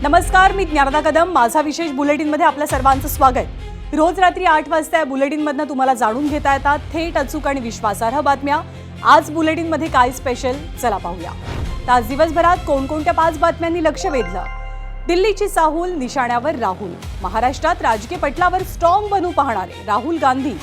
नमस्कार, मी ज्ञानदा कदम. माझा विशेष बुलेटिनमध्ये आपल्या सर्वांचं स्वागत. रोज रात्री 8 वाजता या बुलेटिनमधनं तुम्हाला जाणून घेता येतात थेट, अचूक आणि विश्वासार्ह बातम्या. आज बुलेटिनमध्ये काय स्पेशल, चला पाहूया. आज दिवसभरात कोणकोणत्या 5 बातम्यांनी लक्ष वेधलं? दिल्लीची चाहूल, निशाण्यावर राहुल. महाराष्ट्रात राजकीय पटलावर स्ट्रॉंग बनू पाहणारे राहुल गांधी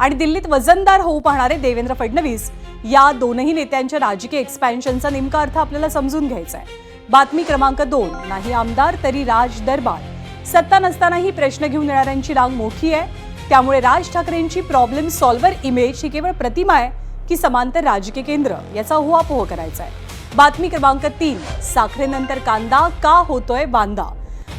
आणि दिल्लीत वजनदार होऊ पाहणारे देवेंद्र फडणवीस या दोनही नेत्यांच्या राजकीय एक्सपॅन्शनचा नेमका अर्थ आपल्याला समजून घ्यायचा आहे. बातमी क्रमांक 2. नाही आमदार तरी राज दरबार. सत्ता नसतानाही प्रश्न घेऊन येणाऱ्यांची रांग मोठी आहे. त्यामुळे राज ठाकरेंची प्रॉब्लेम सॉल्व्हर इमेज ही केवळ प्रतिमा आहे की समांतर राजकीय केंद्र, याचा उहापोह करायचा आहे. बातमी क्रमांक 3. साखरेनंतर कांदा का होतोय बांदा.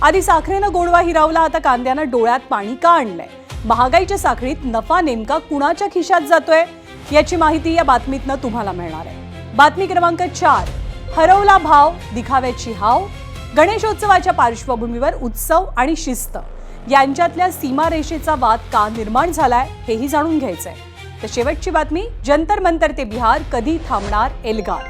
आधी साखरेनं गोडवा हिरावला, आता कांद्यानं डोळ्यात पाणी का आणलंय? महागाईच्या साखळीत नफा नेमका कुणाच्या खिशात जातोय याची माहिती या बातमीतनं तुम्हाला मिळणार आहे. बातमी क्रमांक 4. हरवला भाव, दिखाव्याची हाव. गणेशोत्सवाच्या पार्श्वभूमीवर उत्सव आणि शिस्त यांच्यातल्या सीमारेषेचा वाद का निर्माण झालाय हेही जाणून घ्यायचंय. तर शेवटची बातमी, जंतर मंतर ते बिहार, कधी थांबणार एल्गार.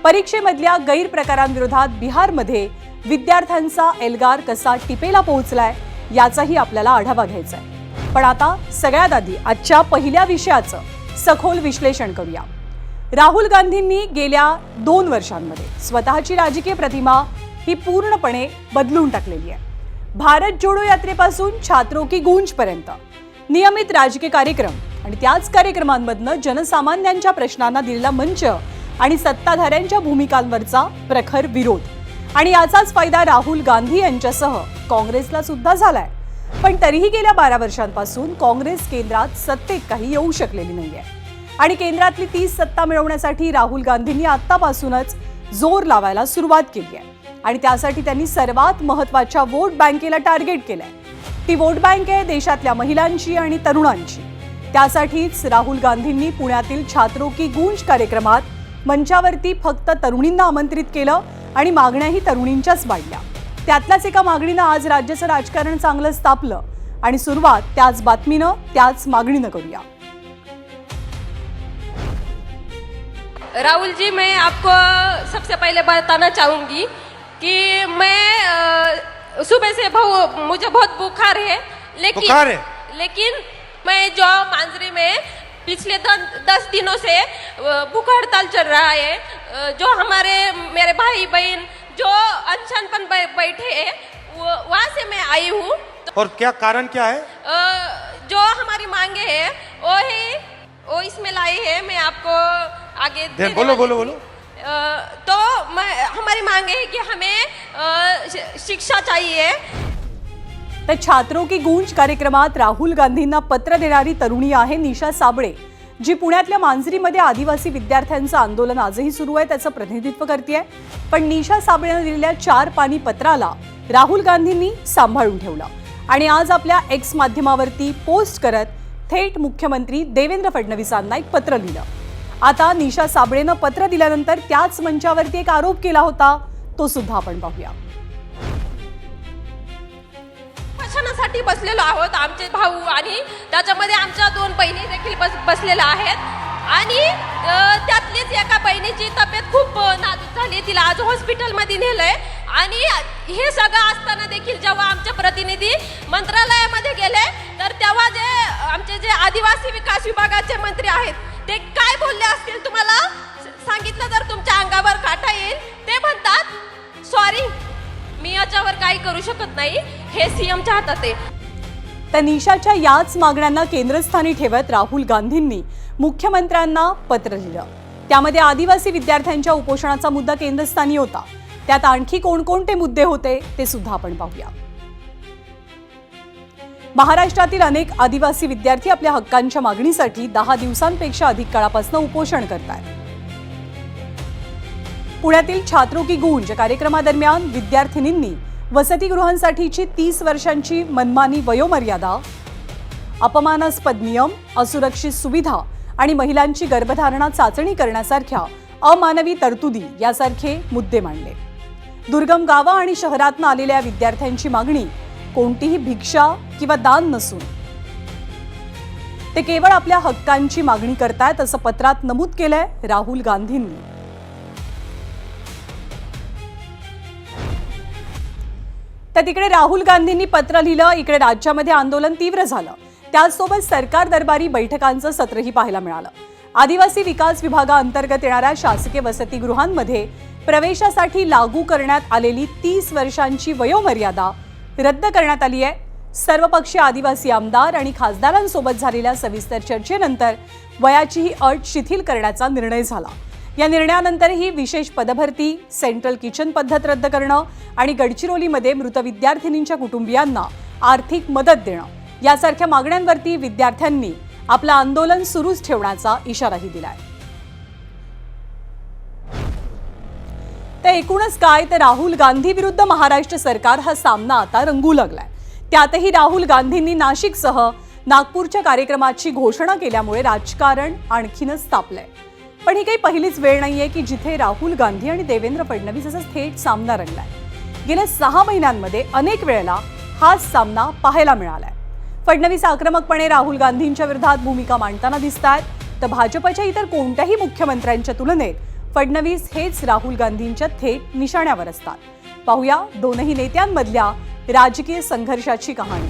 परीक्षेमधल्या गैरप्रकारांविरोधात बिहारमध्ये विद्यार्थ्यांचा एल्गार कसा टिपेला पोहोचलाय याचाही आपल्याला आढावा घ्यायचा आहे. पण आता सगळ्यात आधी आजच्या पहिल्या विषयाचं सखोल विश्लेषण करूया. राहुल गांधींनी गेल्या 2 वर्षांमध्ये स्वतःची राजकीय प्रतिमा ही पूर्णपणे बदलून टाकलेली आहे. भारत जोडो यात्रेपासून छात्रों की गूंज पर्यंत नियमित राजकीय कार्यक्रम आणि त्याच कार्यक्रमांमधनं जनसामान्यांच्या प्रश्नांना दिलेला मंच आणि सत्ताधाऱ्यांच्या भूमिकांवरचा प्रखर विरोध, आणि याचाच फायदा राहुल गांधी यांच्यासह काँग्रेसला सुद्धा झालाय. पण तरीही गेल्या 12 वर्षांपासून काँग्रेस केंद्रात सत्तेत काही येऊ शकलेली नाहीये आणि केंद्रातली 30 सत्ता मिळवण्यासाठी राहुल गांधींनी आतापासूनच जोर लावायला सुरुवात केली आहे. आणि त्यासाठी त्यांनी सर्वात महत्त्वाच्या वोट बँकेला टार्गेट केलंय. ती वोट बँक आहे देशातल्या महिलांची आणि तरुणांची. त्यासाठीच राहुल गांधींनी पुण्यातील छात्रों की गूंज कार्यक्रमात मंचावरती फक्त तरुणींना आमंत्रित केलं आणि मागण्याही तरुणींच्याच मांडल्या. त्यातल्याच एका मागणीनं आज राज्याचं राजकारण चांगलंच तापलं आणि सुरुवात त्याच बातमीनं, त्याच मागणीनं करूया. राहुल जी, मैं आपको सबसे पहले बताना चाहूँगी कि मैं सुबह से मुझे बहुत बुखार है, लेकिन मैं जो मांजरी में पिछले 10 दिनों से भूख हड़ताल चल रहा है, जो मेरे भाई बहन जो अनशन पर बैठे हैं वहाँ से मैं आई हूँ. और क्या कारण क्या है? जो हमारी मांगे हैं वो इसमें लाई है. मैं आपको आगे बोलो. तो हमारी मांग है कि हमें शिक्षा चाहिए. तर छात्रों की गूंज कार्यक्रमात राहुल गांधींना पत्र देणारी तरुणी आहे निशा साबळे, जी पुण्यातल्या मांजरीमध्ये आदिवासी विद्यार्थ्यांचं आंदोलन आजही सुरू आहे त्याचं प्रतिनिधित्व करते. पण निशा साबळेनं दिलेल्या 4 पानी पत्राला राहुल गांधींनी सांभाळून ठेवलं आणि आज आपल्या एक्स माध्यमावरती पोस्ट करत थेट मुख्यमंत्री देवेंद्र फडणवीसांना एक पत्र लिहिलं. आता निशा साबळेनं पत्र दिल्यानंतर त्याच मंचावरती एक आरोप केला होता, तो सुद्धा आपण पाहूया. भाषणासाठी बसलेलो आहोत आमचे भाऊ, आणि त्याच्यामध्ये आमच्या 2 बहिणी देखील बसलेल्या आहेत. आणि त्यातलीच एका बहिणीची तब्येत खूप नाजूक झाली, तिला आज हॉस्पिटलमध्ये नेलंय. आणि हे सगळं असताना देखील जेव्हा आमचे प्रतिनिधी मंत्रालयामध्ये गेले तर तेव्हा आमचे जे आदिवासी विकास विभागाचे मंत्री आहेत ते काय बोलले असतील तुम्हाला सांगितलं तर तुमच्या अंगावर काटा येईल. ते म्हणतात, सॉरी, मी याच्यावर काही करू शकत नाही, हे सीएमच्या हातात आहे. तर निशाच्या याच मागण्यांना केंद्रस्थानी ठेवत राहुल गांधींनी मुख्यमंत्र्यांना पत्र लिहिलं. त्यामध्ये आदिवासी विद्यार्थ्यांच्या उपोषणाचा मुद्दा केंद्रस्थानी होता. त्यात आणखी कोणकोणते मुद्दे होते ते सुद्धा आपण पाहूया. महाराष्ट्रातील अनेक आदिवासी विद्यार्थी आपल्या हक्कांच्या मागणीसाठी 10 दिवसांपेक्षा अधिक काळापासून उपोषण करतात. पुण्यातील छात्रों की गूंज कार्यक्रमादरम्यान विद्यार्थिनींनी वसतिगृहांसाठीची 30 वर्षांची मनमानी वयोमर्यादा, अपमानास्पद नियम, असुरक्षित सुविधा आणि महिलांची गर्भधारणा चाचणी करण्यासारख्या अमानवी तरतुदी यासारखे मुद्दे मांडले. दुर्गम गावं आणि शहरातून आलेल्या विद्यार्थ्यांची मागणी कोणतीही भिक्षा किंवा दान नसून ते केवळ आपल्या हक्कांची मागणी करतायत असं पत्रात नमूद केलंय राहुल गांधींनी. तर तिकडे राहुल गांधींनी पत्र लिहिलं, इकडे राज्यामध्ये आंदोलन तीव्र झालं. त्याचसोबत सरकार दरबारी बैठकांचं सत्रही पाहायला मिळालं. आदिवासी विकास विभागाअंतर्गत येणाऱ्या शासकीय वसतिगृहांमध्ये प्रवेशासाठी लागू करण्यात आलेली 30 वर्षांची वयोमर्यादा रद्द करण्यात आली आहे. सर्वपक्षीय आदिवासी आमदार आणि खासदारांसोबत झालेल्या सविस्तर चर्चेनंतर वयाची ही अट शिथिल करण्याचा निर्णय झाला. या निर्णयानंतरही विशेष पदभरती, सेंट्रल किचन पद्धत रद्द करणं आणि गडचिरोलीमध्ये मृत विद्यार्थिनींच्या कुटुंबियांना आर्थिक मदत देणं यासारख्या मागण्यांवरती विद्यार्थ्यांनी आपलं आंदोलन सुरूच ठेवण्याचा इशाराही दिलाय. तर एकूणच काय, तर राहुल गांधी विरुद्ध महाराष्ट्र सरकार हा सामना आता रंगू लागलाय. त्यातही राहुल गांधींनी नाशिकसह नागपूरच्या कार्यक्रमाची घोषणा केल्यामुळे राजकारण आणखीनच तापलंय. पण ही काही पहिलीच वेळ नाहीये की जिथे राहुल गांधी आणि देवेंद्र फडणवीस असा थेट सामना रंगलाय. गेल्या 6 महिन्यांमध्ये अनेक वेळेला हाच सामना पाहायला मिळालाय. फडणवीस आक्रमकपणे राहुल गांधींच्या विरोधात भूमिका मांडताना दिसतात, तर भाजपच्या इतर कोणत्याही मुख्यमंत्र्यांच्या तुलनेत फडणवीस हेच राहुल गांधींच्या थेट निशाण्यावर असतात. पाहूया दोनही नेत्यांमधल्या राजकीय संघर्षाची कहाणी.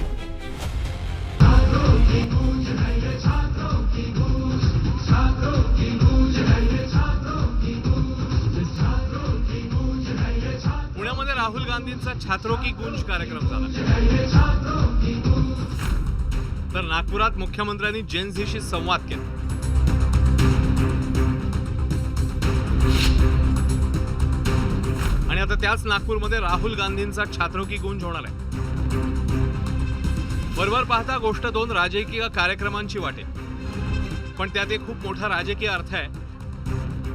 पुण्यामध्ये राहुल गांधींचा छात्रों की गूंज कार्यक्रम झाला, तर नागपुरात मुख्यमंत्र्यांनी जेन झीशी संवाद केला. आणि आता त्याच नागपूरमध्ये राहुल गांधींचा छात्रों की गूंज होणार आहे. वरवर पाहता गोष्ट 2 राजकीय कार्यक्रमांची वाटेल, पण त्यात एक खूप मोठा राजकीय अर्थ आहे.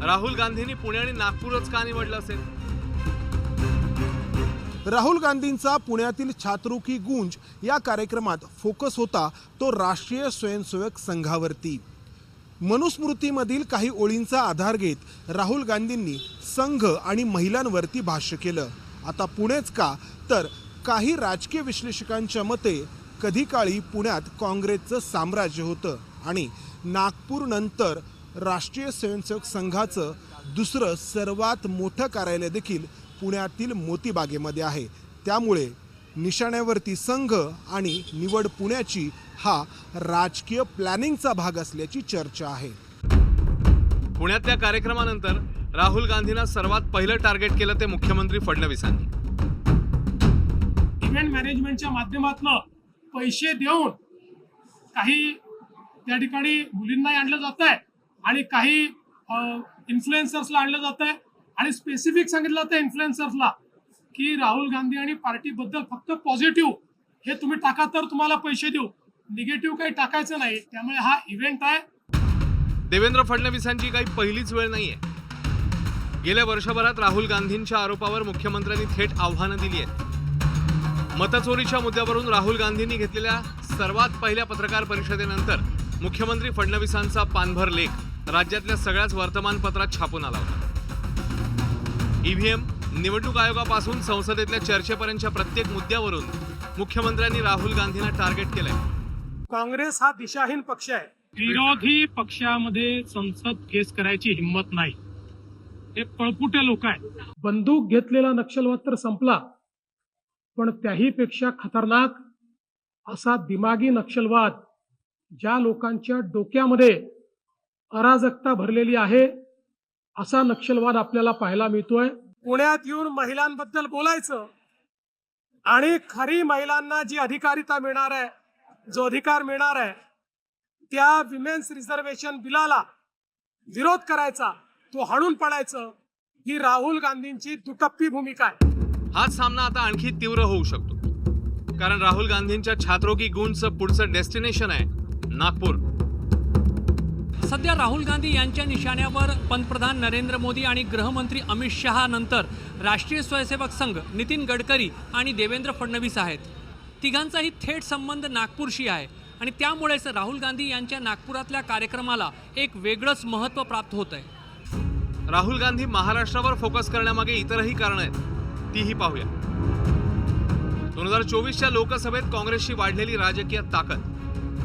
राहुल गांधींनी पुणे आणि नागपूरच का निवडलं असेल? राहुल गांधींचा पुण्यातील छात्रों की गूंज या कार्यक्रमात फोकस होता तो राष्ट्रीय स्वयंसेवक संघावरती. मनुस्मृतीमधील काही ओळींचा आधार घेत राहुल गांधींनी संघ आणि महिलांवरती भाष्य केलं. आता पुणेच का, तर काही राजकीय विश्लेषकांच्या मते कधी काळी पुण्यात काँग्रेसचं साम्राज्य होतं आणि नागपूर नंतर राष्ट्रीय स्वयंसेवक संघाचं दुसरं सर्वात मोठं कार्यालय देखील पुण्यातील मोतीबागेमध्ये आहे. त्यामुळे निशाण्यावरती संघ आणि निवड पुण्याची हा राजकीय प्लॅनिंगचा भाग असल्याची चर्चा आहे. पुण्यातल्या कार्यक्रमानंतर राहुल गांधींना सर्वात पहिलं टार्गेट केलं ते मुख्यमंत्री फडणवीसांनी. इव्हेंट मॅनेजमेंटच्या माध्यमातून पैसे देऊन काही त्या ठिकाणी मुलींना आणलं जात आहे आणि काही इन्फ्लुएन्सर्सला आणलं जात आहे आणि स्पेसिफिक सांगितलं जातं इन्फ्लुएन्सर्सला की राहुल गांधी आणि पार्टीबद्दल फक्त पॉझिटिव्ह हे तुम्ही टाका तर तुम्हाला पैसे देऊ, निगेटिव्ह काही टाकायचं नाही. त्यामुळे हा इव्हेंट आहे. देवेंद्र फडणवीसांची काही पहिलीच वेळ नाहीये. गेल्या वर्षभरात राहुल गांधींच्या आरोपावर मुख्यमंत्र्यांनी थेट आव्हानं दिली आहेत. मतचोरीच्या मुद्द्यावरून राहुल गांधींनी घेतलेल्या सर्वात पहिल्या पत्रकार परिषदेनंतर मुख्यमंत्री फडणवीसांचा पानभर लेख राज्यातल्या सगळ्याच वर्तमानपत्रात छापून आला होता. ईव्हीएम, निवडणूक आयोगापासून संसदेतल्या चर्चेपर्यंतच्या प्रत्येक मुद्द्यावरून मुख्यमंत्र्यांनी राहुल गांधींना टार्गेट केलंय. काँग्रेस हा दिशाहीन पक्ष आहे. विरोधी पक्षामध्ये संसद केस करायची हिंमत नाही. हे पळपुटे लोक आहेत. बंदूक घेतलेला नक्षलवाद तर संपला, पण त्याही पेक्षा खतरनाक असा दिमागी नक्षलवाद ज्या लोकांच्या डोक्यामध्ये अराजकता भरलेली आहे असा नक्षलवाद आपल्याला पाहायला मिळतोय. पुण्यात येऊन महिलांबद्दल बोलायचं आणि खरी महिलांना जी अधिकारिता मिळणार आहे, जो अधिकार मिळणार आहे, त्या विमेन्स रिझर्वेशन बिलाला विरोध करायचा, तो हाणून पाडायचं, ही राहुल गांधींची दुटप्पी भूमिका आहे. हाच सामना आता आणखी तीव्र होऊ शकतो, कारण राहुल गांधींच्या छात्रों की गूंजचं पुढचं डेस्टिनेशन आहे नागपूर. सध्या राहुल गांधी यांच्या निशाण्यावर पंतप्रधान नरेंद्र मोदी आणि गृहमंत्री अमित शहा नंतर राष्ट्रीय स्वयंसेवक संघ, नितीन गडकरी आणि देवेंद्र फडणवीस आहेत. तिघांचाही थेट संबंध नागपूरशी आहे आणि त्यामुळेच राहुल गांधी यांच्या नागपुरातल्या कार्यक्रमाला एक वेगळंच महत्त्व प्राप्त होत आहे. राहुल गांधी महाराष्ट्रावर फोकस करण्यामागे इतरही कारणं आहेत, तीही पाहूया. 2024च्या लोकसभेत काँग्रेसची वाढलेली राजकीय ताकद.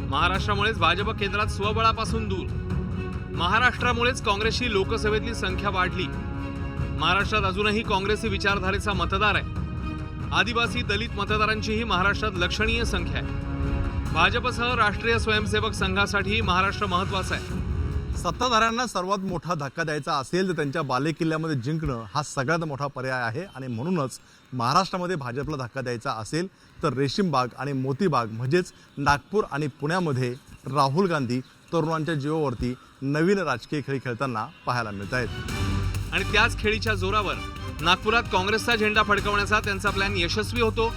महाराष्ट्रामुळेच भाजप केंद्रात स्वबळापासून दूर. महाराष्ट्रामुळेच काँग्रेसची लोकसभेतली संख्या वाढली. महाराष्ट्रात अजूनही काँग्रेसी विचारधारेचा मतदार आहे. आदिवासी दलित मतदारांचीही महाराष्ट्रात लक्षणीय संख्या आहे। भाजपसह राष्ट्रीय स्वयंसेवक संघासाठी महाराष्ट्र महत्त्वाचा आहे। सत्ताधाऱ्यांना सर्वात मोठा धक्का द्यायचा असेल तर त्यांच्या बालेकिल्ल्यामध्ये जिंकणं हा सगळ्यात मोठा पर्याय आहे आणि म्हणूनच महाराष्ट्रामध्ये भाजपला धक्का द्यायचा असेल तर रेशीमबाग आणि मोतीबाग म्हणजेच नागपूर आणि पुण्यामध्ये राहुल गांधी तरुणांच्या जीवावरती नवीन राजकीय खेळ खेळताना पाहायला मिळत आहेत। आणि त्याच खेळीच्या जोरावर नागपुरात काँग्रेसचा झेंडा फडकवण्याचा त्यांचा प्लॅन यशस्वी होतो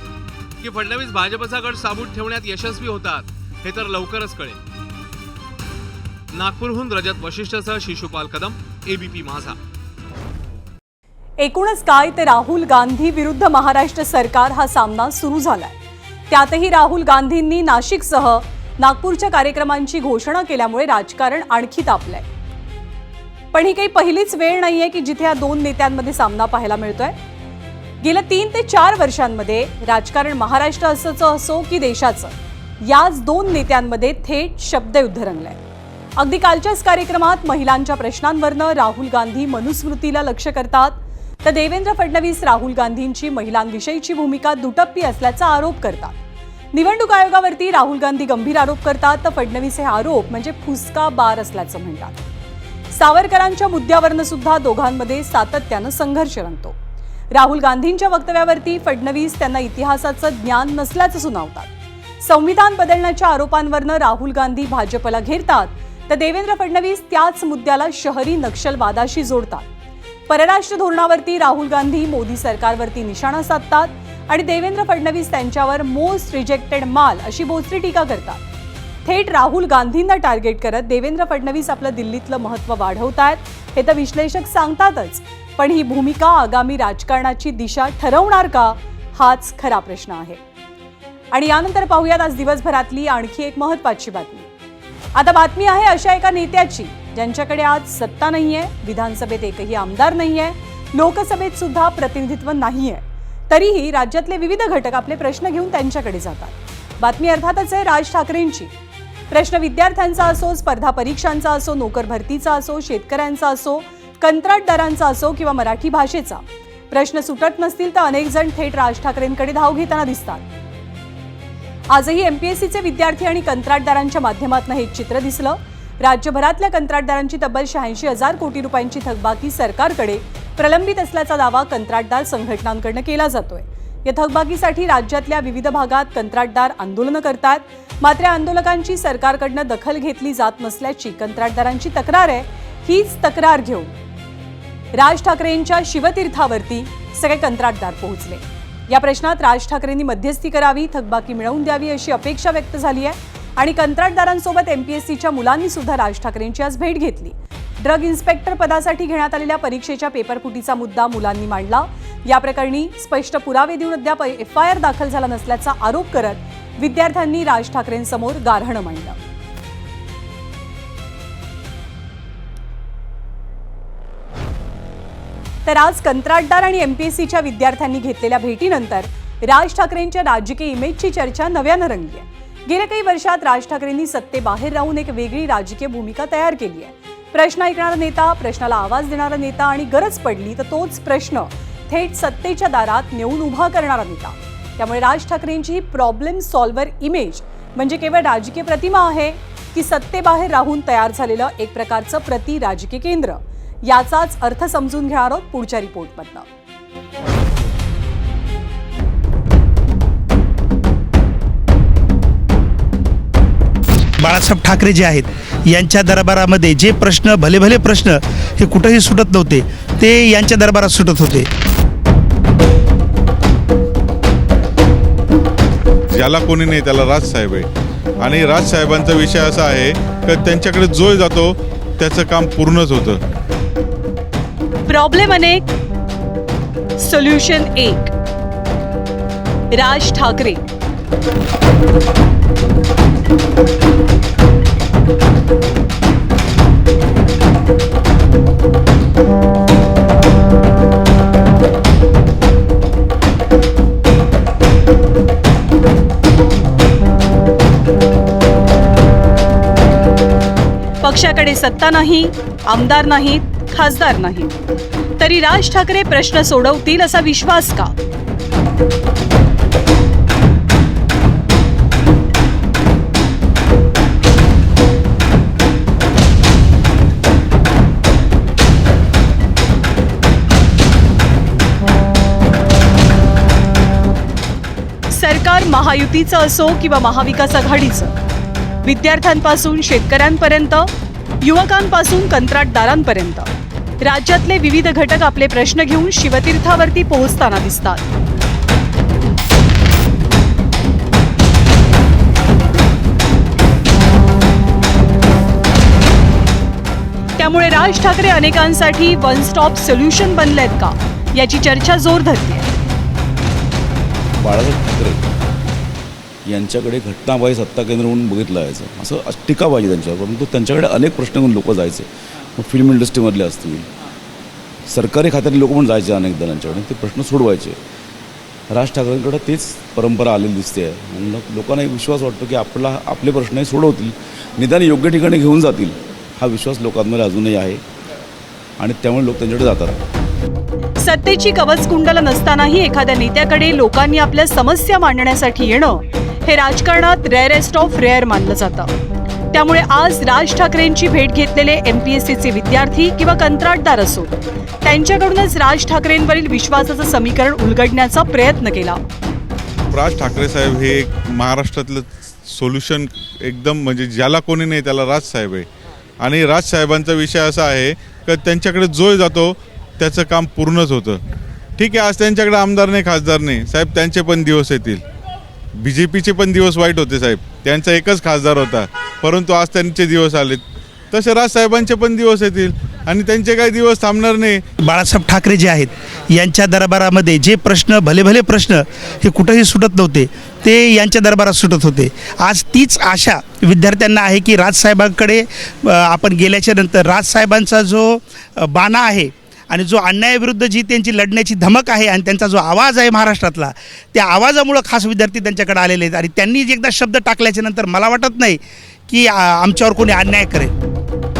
की फडणवीस भाजपचा गड साबूत ठेवण्यात यशस्वी होतात हे तर लवकरच कळेल। नागपूरहून रजत वशिष्ठसह शिशुपाल कदम, एबीपी माझा। एकूणच काय तर राहुल गांधी विरुद्ध महाराष्ट्र सरकार हा सामना सुरू झालाय। त्यातही राहुल गांधींनी नाशिकसह नागपूरच्या कार्यक्रमांची घोषणा केल्यामुळे राजकारण आणखी तापलंय। पण ही काही पहिलीच वेळ नाहीये की जिथे या दोन नेत्यांमध्ये सामना पाहायला मिळतोय। गेल्या 3 ते 4 वर्षांमध्ये राजकारण महाराष्ट्राचं असो की देशाचं, याच दोन नेत्यांमध्ये थेट शब्दयुद्ध रंगलंय। अगदी कालच्याच कार्यक्रमात महिलांच्या प्रश्नांवरनं राहुल गांधी मनुस्मृतीला लक्ष्य करतात, तर देवेंद्र फडणवीस राहुल गांधींची महिलांविषयीची भूमिका दुटप्पी असल्याचा आरोप करतात। निवडणूक आयोगावरती राहुल गांधी गंभीर आरोप करतात, तर फडणवीस हे आरोप म्हणजे फुसका बार असल्याचं म्हणतात। सावरकरांच्या मुद्द्यावरनं सुद्धा दोघांमध्ये सातत्यानं संघर्ष रंगतो। राहुल गांधींच्या वक्तव्यावरती फडणवीस त्यांना इतिहासाचं ज्ञान नसल्याचं सुनावतात। संविधान बदलण्याच्या आरोपांवरनं राहुल गांधी भाजपला घेरतात, तर देवेंद्र फडणवीस त्याच मुद्द्याला शहरी नक्षलवादाशी जोडतात। परराष्ट्र धोरणावरती राहुल गांधी मोदी सरकारवरती निशाणा साधतात आणि देवेंद्र फडणवीस त्यांच्यावर मोस्ट रिजेक्टेड माल अशी बोचरी टीका करतात। थेट राहुल गांधींना टार्गेट करत देवेंद्र फडणवीस आपलं दिल्लीतलं महत्त्व वाढवतायत हे तर विश्लेषक सांगतातच, पण ही भूमिका आगामी राजकारणाची दिशा ठरवणार का, हाच खरा प्रश्न आहे। आणि यानंतर पाहूयात आज दिवसभरातली आणखी एक महत्त्वाची बातमी। आता बातमी आहे अशा एका नेत्याची ज्यांच्याकडे आज सत्ता नाहीये, विधानसभेत एकही आमदार नाहीये, लोकसभेत सुद्धा प्रतिनिधित्व नाहीये, तरीही राज्यातले विविध घटक आपले प्रश्न घेऊन त्यांच्याकडे जातात। बातमी अर्थातच आहे राज ठाकरेंची। प्रश्न विद्यार्थ्यांचा असो, स्पर्धा परीक्षांचा असो, नोकर भरतीचा असो, शेतकऱ्यांचा असो, कंत्राटदारांचा असो किंवा मराठी भाषेचा, प्रश्न सुटत नसतील तर अनेक जण थेट राज ठाकरेंकडे धाव घेताना दिसतात। आजही एमपीएससीचे विद्यार्थी आणि कंत्राटदारांच्या माध्यमातून हे चित्र दिसलं। राज्यभरातल्या कंत्राटदारांची तब्बल 86,000 कोटी रुपयांची थकबाकी सरकारकडे प्रलंबित असल्याचा दावा कंत्राटदार संघटनांकडून केला जातोय। या थकबाकीसाठी राज्यातल्या विविध भागात कंत्राटदार आंदोलनं करतात, मात्र आंदोलकांची सरकारकडून दखल घेतली जात नसल्याची कंत्राटदारांची तक्रार आहे। हीच तक्रार घेऊन राज ठाकरेंच्या शिवतीर्थावरती सगळे कंत्राटदार पोहोचले। या प्रश्नात राज ठाकरेंनी मध्यस्थी करावी, थकबाकी मिळवून द्यावी अशी अपेक्षा व्यक्त झाली आहे आणि कंत्राटदारांसोबत एमपीएससीच्या मुलांनी सुद्धा राज ठाकरेंची आज भेट घेतली। ड्रग इन्स्पेक्टर पदासाठी घेण्यात आलेल्या परीक्षेच्या पेपरफुटीचा मुद्दा मुलांनी मांडला। या प्रकरणी स्पष्ट पुरावे देऊन अद्याप एफआयआर दाखल झाला नसल्याचा आरोप करत विद्यार्थ्यांनी राज ठाकरेंसमोर गाऱ्हाणं मांडलं। तर आज कंत्राटदार आणि एमपीएससीच्या विद्यार्थ्यांनी घेतलेल्या भेटीनंतर राज ठाकरेंच्या राजकीय इमेजची चर्चा नव्यानं रंगली आहे। गेल्या काही वर्षात राज ठाकरेंनी सत्तेबाहेर राहून एक वेगळी राजकीय भूमिका तयार केली आहे। प्रश्न ऐकणारा नेता, प्रश्नाला आवाज देणारा नेता आणि गरज पडली तर तोच प्रश्न थेट सत्तेच्या दारात नेऊन उभा करणारा नेता। त्यामुळे राज ठाकरेंची ही प्रॉब्लेम सॉल्व्हर इमेज म्हणजे केवळ राजकीय प्रतिमा आहे की सत्तेबाहेर राहून तयार झालेलं एक प्रकारचं प्रति राजकीय केंद्र, याचाच अर्थ समजून घेणार आहोत पुढच्या रिपोर्टमधनं। बाळासाहेब ठाकरे जे आहेत यांच्या दरबारामध्ये जे प्रश्न भले भले प्रश्न हे कुठेही सुटत नव्हते ते यांच्या दरबारात सुटत होते। ज्याला कोणी नाही त्याला राजसाहेब आहे आणि राजसाहेबांचा विषय असा आहे की त्यांच्याकडे जो जातो त्याचं काम पूर्णच होतं। प्रॉब्लेम अनेक, सोल्युशन एक। राज ठाकरे। पक्षाकडे सत्ता नाही, आमदार नाहीत, खासदार नाहीत, तरी राज ठाकरे प्रश्न सोडवतील असा विश्वास का? सरकार महायुतीचं असो किंवा महाविकास आघाडीचं, विद्यार्थ्यांपासून शेतकऱ्यांपर्यंत, युवकांपासून कंत्राटदारांपर्यंत राज्यातले विविध घटक आपले प्रश्न घेऊन शिवतीर्थावरती पोहोचताना दिसतात. त्यामुळे राज ठाकरे अनेकांसाठी वन स्टॉप सोल्युशन बनलेत का, याची चर्चा जोर धरते. बाळासाहेब ठाकरे यांच्याकडे घटनाबाह्य सत्ता केंद्र म्हणून बघितलं जायचं, असं टीका पाहिजे त्यांच्यावर. परंतु त्यांच्याकडे अनेक प्रश्न घेऊन लोक जायचे. मग फिल्म इंडस्ट्रीमधले असतील, सरकारी खात्यातले लोक पण जायचे अनेकदा त्यांच्याकडे, ते प्रश्न सोडवायचे. राज ठाकरेंकडे तेच परंपरा आलेली दिसते आहे. आणि लोकांना एक विश्वास वाटतो की आपले प्रश्नही सोडवतील, निदान योग्य ठिकाणी घेऊन जातील, हा विश्वास लोकांमध्ये अजूनही आहे आणि त्यामुळे लोक त्यांच्याकडे जातात. सत्तेची कवचकुंडलं नसतानाही एखाद्या नेत्याकडे लोकांनी आपल्या समस्या मांडण्यासाठी येणं हे राजकारणात रेअरेस्ट ऑफ रेअर मानलं जातं. त्यामुळे आज राज ठाकरेंची भेट घेतलेले MPSCचे विद्यार्थी किंवा कंत्राटदार असो, त्यांच्याकडूनच राज ठाकरेंवरील विश्वासाचं समीकरण उलगडण्याचा प्रयत्न केला. राज ठाकरे साहेब हे एक महाराष्ट्रातलं सोल्युशन एकदम, म्हणजे ज्याला कोणी नाही त्याला राज साहेब आहे. आणि राज साहेबांचा विषय असा आहे की त्यांच्याकडे जो जातो त्याचं काम पूर्णच होतं. ठीक आहे, आज त्यांच्याकडे आमदार नाही, खासदार नाही साहेब, त्यांचे पण दिवस येतील. BJPचे पण दिवस वाईट होते साहेब, त्यांचा एकच खासदार होता, परंतु आज त्यांचे दिवस आलेत. तसे राजसाहेबांचे पण दिवस येतील आणि त्यांचे काही दिवस थांबणार नाही. बाळासाहेब ठाकरे जे आहेत यांच्या दरबारामध्ये जे प्रश्न, भले प्रश्न हे कुठंही सुटत नव्हते, ते यांच्या दरबारात सुटत होते. आज तीच आशा विद्यार्थ्यांना आहे की राजसाहेबांकडे आपण गेल्याच्या नंतर राजसाहेबांचा जो बाणा आहे आणि जो अन्यायाविरुद्ध जी त्यांची लढण्याची धमक आहे आणि त्यांचा जो आवाज आहे महाराष्ट्रातला, त्या आवाजामुळं खास विद्यार्थी त्यांच्याकडे आलेले आहेत. आणि त्यांनी एकदा शब्द टाकल्याच्या नंतर मला वाटत नाही की आमच्यावर कोणी अन्याय करेल.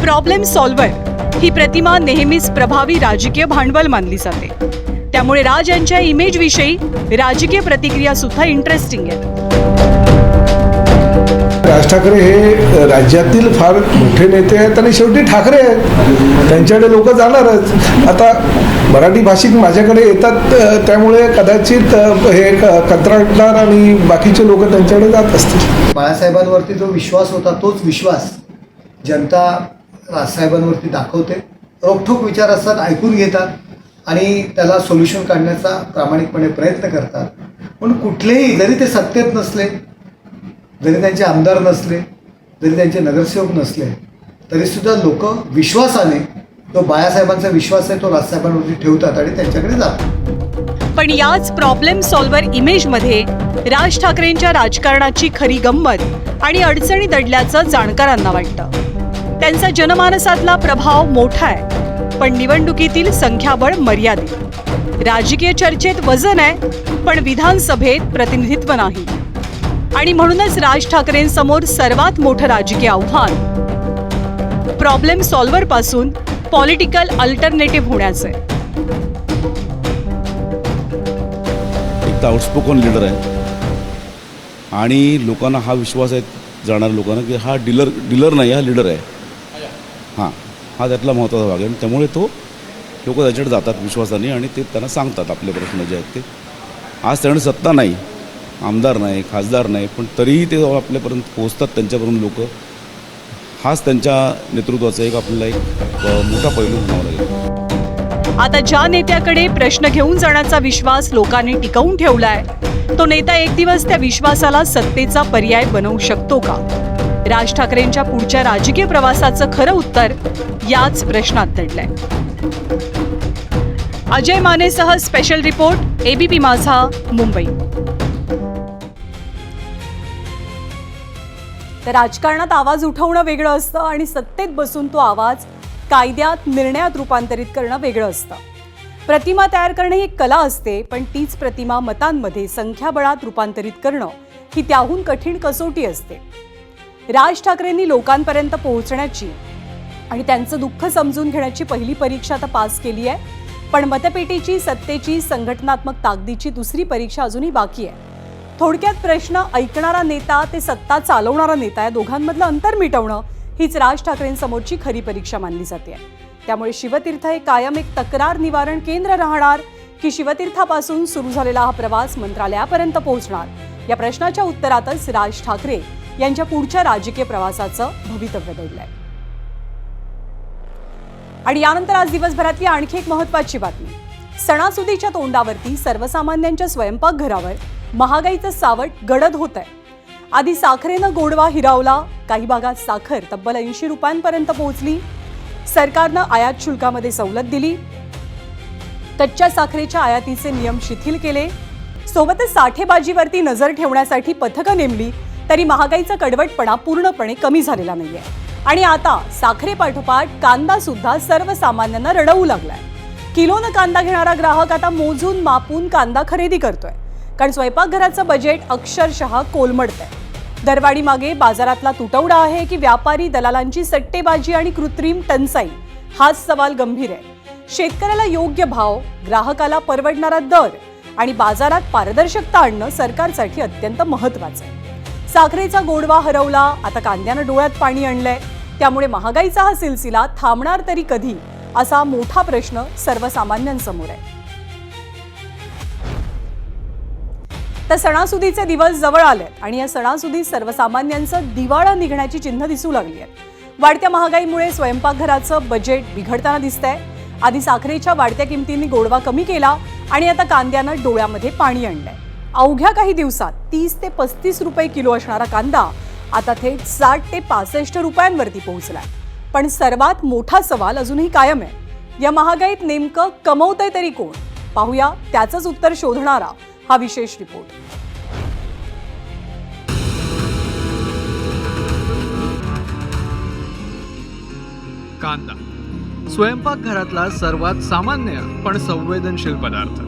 प्रॉब्लेम सॉल्व्हर ही प्रतिमा नेहमीच प्रभावी राजकीय भांडवल मानली जाते. त्यामुळे राज यांच्या इमेजविषयी राजकीय प्रतिक्रिया सुद्धा इंटरेस्टिंग आहे. राज ठाकरे हे राज्यातील फार मोठे नेते आहेत आणि शेवटी ठाकरे आहेत, त्यांच्याकडे लोक जाणारच. आता मराठी भाषिक माझ्याकडे येतात, त्यामुळे कदाचित हे कंत्राटदार आणि बाकीचे लोक त्यांच्याकडे जात असतील. बाळासाहेबांवरती जो विश्वास होता तोच विश्वास जनता राजसाहेबांवरती दाखवते. रोखठोक विचार असतात, ऐकून घेतात आणि त्याला सोल्युशन काढण्याचा प्रामाणिकपणे प्रयत्न करतात. पण कुठलेही, जरी ते सत्तेत नसले, जरी त्यांचे आमदार नसले, जरी त्यांचे नगरसेवक नसले, तरीसुद्धा लोक विश्वासाने, तो बाळासाहेबांचा विश्वास आहे तो राजसाहेबांवरती ठेवतात आणि त्यांच्याकडे जातात. पण याच प्रॉब्लेम सॉल्व्हर इमेजमध्ये राज ठाकरेंच्या राजकारणाची खरी गंमत आणि अडचणी दडल्याचं जाणकारांना वाटतं. त्यांचा जनमानसातला प्रभाव मोठा आहे, पण निवडणुकीतील संख्याबळ मर्यादित. राजकीय चर्चेत वजन आहे, पण विधानसभेत प्रतिनिधित्व नाही. आणि म्हणूनच राज ठाकरेंसमोर सर्वात मोठं राजकीय आव्हान प्रॉब्लेम सॉल्व्हर पासून पॉलिटिकल अल्टरनेटिव्ह होण्याचं आहे. एक तर आउटस्पोकन लीडर आहे आणि लोकांना हा विश्वास आहे, जाणाऱ्या लोकांना, की हा डीलर नाही, हा लीडर आहे. हा त्यातला महत्त्वाचा भाग आहे. आणि त्यामुळे लोक त्याच्याकडे जातात विश्वासाने आणि ते त्यांना सांगतात आपले प्रश्न जे आहेत ते. आज त्याकडे सत्ता नाही, आमदार नाही, खासदार नाही, पण तरीही ते आपल्यापर्यंत पोहोचतात, त्यांच्यापर्यंत लोक. हाच त्यांच्या नेतृत्वाचा एक आपल्याला एक मोठा पैलू म्हणावा लागेल. आता ज्या नेत्याकडे प्रश्न घेऊन जाण्याचा विश्वास लोकांनी टिकवून ठेवलाय, तो नेता एक दिवस त्या विश्वासाला सत्तेचा पर्याय बनवू शकतो का? राज ठाकरेंच्या पुढच्या राजकीय प्रवासाचं खरं उत्तर याच प्रश्नात दडलंय. अजय मानेसह स्पेशल रिपोर्ट, ABP माझा, मुंबई. तर राजकारणात आवाज उठवणं वेगळं असतं आणि सत्तेत बसून तो आवाज कायद्यात, निर्णयात रूपांतरित करणं वेगळं असतं. प्रतिमा तयार करणं ही एक कला असते, पण तीच प्रतिमा मतांमध्ये, संख्याबळात रूपांतरित करणं ही त्याहून कठीण कसोटी असते. राज ठाकरेंनी लोकांपर्यंत पोहोचण्याची आणि त्यांचं दुःख समजून घेण्याची पहिली परीक्षा आता पास केली आहे. पण मतपेटीची, सत्तेची, संघटनात्मक ताकदीची दुसरी परीक्षा अजूनही बाकी आहे. थोडक्यात प्रश्न ऐकणारा नेता ते सत्ता चालवणारा नेता या दोघांमधलं अंतर मिटवणं हीच राज ठाकरेंसमोरची खरी परीक्षा मानली जाते. त्यामुळे शिवतीर्थ हे कायम एक तक्रार निवारण केंद्र राहणार की शिवतीर्थापासून सुरू झालेला हा प्रवास मंत्रालयापर्यंत पोहोचणार, या प्रश्नाच्या उत्तरातच राज ठाकरे यांच्या पुढच्या राजकीय प्रवासाचं भवितव्य दडलंय. आणि यानंतर आज दिवसभरातली आणखी एक महत्त्वाची बातमी. सणासुदीच्या तोंडावरती सर्वसामान्यांच्या स्वयंपाकघरावर महागाईचं सावट गडद होत आहे. आधी साखरेनं गोडवा हिरावला, काही भागात साखर तब्बल 80 रुपयांपर्यंत पोहोचली. सरकारनं आयात शुल्कामध्ये सवलत दिली, कच्च्या साखरेच्या आयातीचे नियम शिथिल केले, सोबतच साठेबाजीवरती नजर ठेवण्यासाठी पथकं नेमली, तरी महागाईचा कडवटपणा पूर्णपणे कमी झालेला नाहीये. आणि आता साखरेपाठोपाठ कांदा सुद्धा सर्वसामान्यांना रडवू लागलाय. किलोनं कांदा घेणारा ग्राहक आता मोजून मापून कांदा खरेदी करतोय, कारण स्वयंपाकघराचं बजेट अक्षरशः कोलमडतंय. दरवाढी मागे बाजारातला तुटवडा आहे की व्यापारी दलालांची सट्टेबाजी आणि कृत्रिम टंचाई, हाच सवाल गंभीर आहे. शेतकऱ्याला योग्य भाव, ग्राहकाला परवडणारा दर आणि बाजारात पारदर्शकता आणणं सरकारसाठी अत्यंत महत्त्वाचं आहे. साखरेचा गोडवा हरवला, आता कांद्यानं डोळ्यात पाणी आणलंय. त्यामुळे महागाईचा हा सिलसिला थांबणार तरी कधी, असा मोठा प्रश्न सर्वसामान्यांसमोर आहे. तर सणासुदीचे दिवस जवळ आलेत आणि या सणासुदीत सर्वसामान्यांचं दिवाळा निघण्याची चिन्ह दिसू लागली आहेत. वाढत्या महागाईमुळे स्वयंपाकघराचं बजेट बिघडताना दिसतंय. आधी साखरेच्या वाढत्या किमतींनी गोडवा कमी केला आणि आता कांद्यानं डोळ्यामध्ये पाणी आणलंय. अवघ्या काही दिवसात 30 ते 35 रुपये किलो असणारा कांदा आता थेट 60 ते 65 रुपयांवरती पोहोचलाय. पण सर्वात मोठा सवाल अजूनही कायम आहे. या महागाईत नेमकं कमवतंय तरी कोण? पाहूया त्याचंच उत्तर शोधणारा हा विशेष रिपोर्ट. कांदा स्वयंपाकघरातला सर्वात सामान्य पण संवेदनशील पदार्थ,